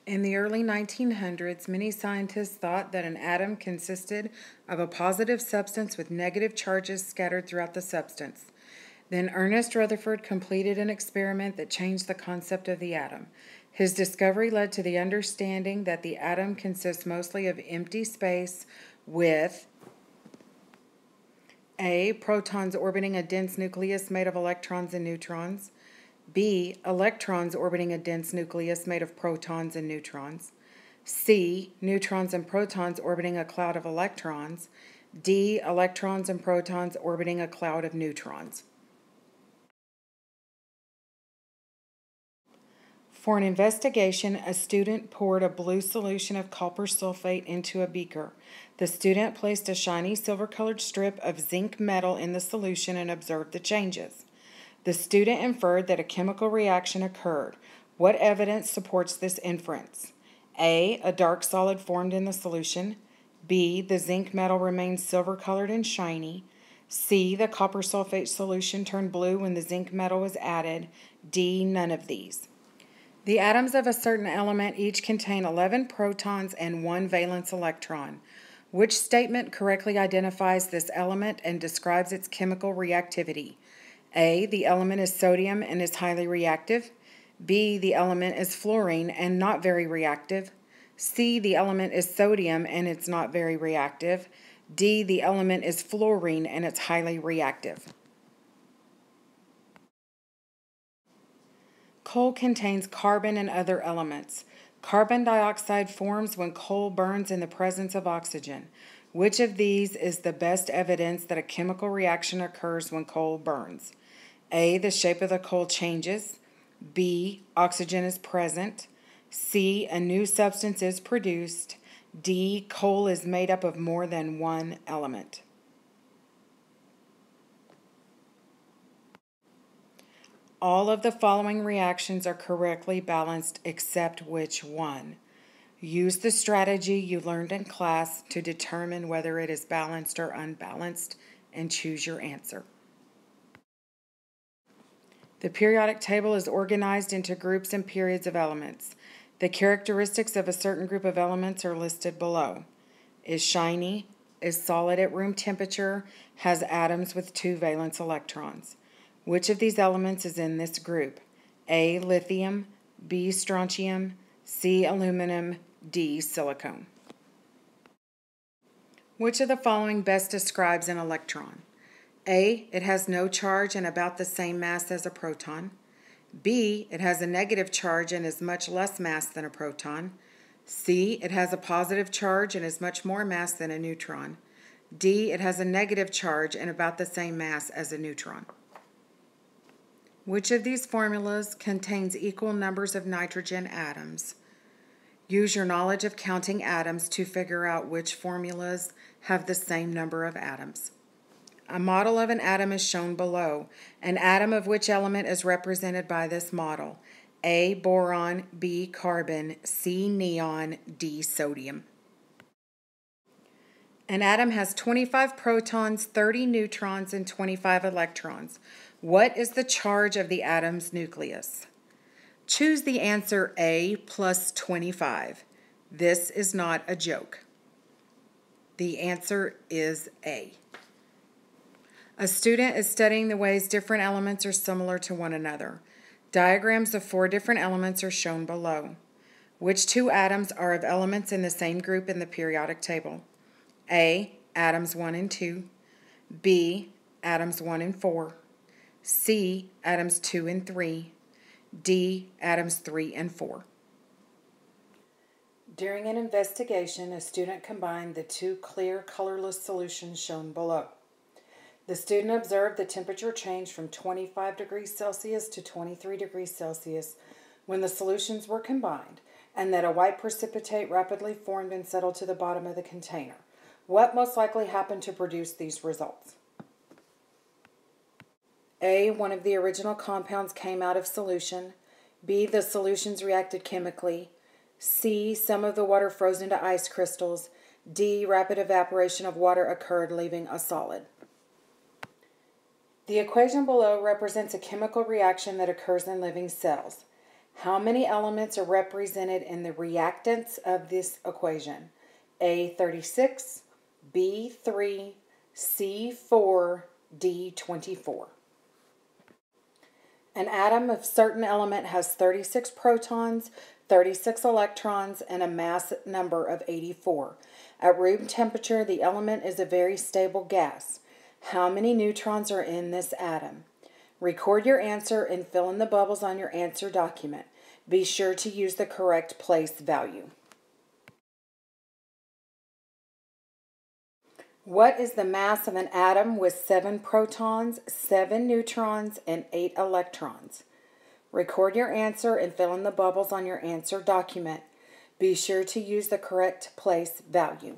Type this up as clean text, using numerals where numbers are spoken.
In the early 1900s, many scientists thought that an atom consisted of a positive substance with negative charges scattered throughout the substance. Then Ernest Rutherford completed an experiment that changed the concept of the atom. His discovery led to the understanding that the atom consists mostly of empty space with A. Protons orbiting a dense nucleus made of electrons and neutrons. B. Electrons orbiting a dense nucleus made of protons and neutrons. C. Neutrons and protons orbiting a cloud of electrons. D. Electrons and protons orbiting a cloud of neutrons. For an investigation, a student poured a blue solution of copper sulfate into a beaker. The student placed a shiny silver-colored strip of zinc metal in the solution and observed the changes. The student inferred that a chemical reaction occurred. What evidence supports this inference? A. A dark solid formed in the solution. B. The zinc metal remained silver-colored and shiny. C. The copper sulfate solution turned blue when the zinc metal was added. D. None of these. The atoms of a certain element each contain 11 protons and 1 valence electron. Which statement correctly identifies this element and describes its chemical reactivity? A. The element is sodium and is highly reactive. B. The element is fluorine and not very reactive. C. The element is sodium and it's not very reactive. D. The element is fluorine and it's highly reactive. Coal contains carbon and other elements. Carbon dioxide forms when coal burns in the presence of oxygen. Which of these is the best evidence that a chemical reaction occurs when coal burns? A. The shape of the coal changes. B. Oxygen is present. C. A new substance is produced. D. Coal is made up of more than one element. All of the following reactions are correctly balanced except which one? Use the strategy you learned in class to determine whether it is balanced or unbalanced and choose your answer. The periodic table is organized into groups and periods of elements. The characteristics of a certain group of elements are listed below. Is shiny, is solid at room temperature, has atoms with 2 valence electrons. Which of these elements is in this group? A. Lithium, B. Strontium, C. Aluminum, D. Silicon. Which of the following best describes an electron? A. It has no charge and about the same mass as a proton. B. It has a negative charge and is much less mass than a proton. C. It has a positive charge and is much more mass than a neutron. D. It has a negative charge and about the same mass as a neutron. Which of these formulas contains equal numbers of nitrogen atoms? Use your knowledge of counting atoms to figure out which formulas have the same number of atoms. A model of an atom is shown below. An atom of which element is represented by this model? A. Boron, B. Carbon, C. Neon, D. Sodium. An atom has 25 protons, 30 neutrons, and 25 electrons. What is the charge of the atom's nucleus? Choose the answer A plus 25. This is not a joke. The answer is A. A student is studying the ways different elements are similar to one another. Diagrams of 4 different elements are shown below. Which 2 atoms are of elements in the same group in the periodic table? A. Atoms 1 and 2. B. Atoms 1 and 4. C. Atoms 2 and 3. D. Atoms 3 and 4. During an investigation, a student combined the 2 clear, colorless solutions shown below. The student observed the temperature change from 25 degrees Celsius to 23 degrees Celsius when the solutions were combined, and that a white precipitate rapidly formed and settled to the bottom of the container. What most likely happened to produce these results? A. One of the original compounds came out of solution. B. The solutions reacted chemically. C. Some of the water froze into ice crystals. D. Rapid evaporation of water occurred, leaving a solid. The equation below represents a chemical reaction that occurs in living cells. How many elements are represented in the reactants of this equation? A, 36, B, 3, C, 4, D, 24. An atom of certain element has 36 protons, 36 electrons, and a mass number of 84. At room temperature, the element is a very stable gas. How many neutrons are in this atom? Record your answer and fill in the bubbles on your answer document. Be sure to use the correct place value. What is the mass of an atom with 7 protons, 7 neutrons, and 8 electrons? Record your answer and fill in the bubbles on your answer document. Be sure to use the correct place value.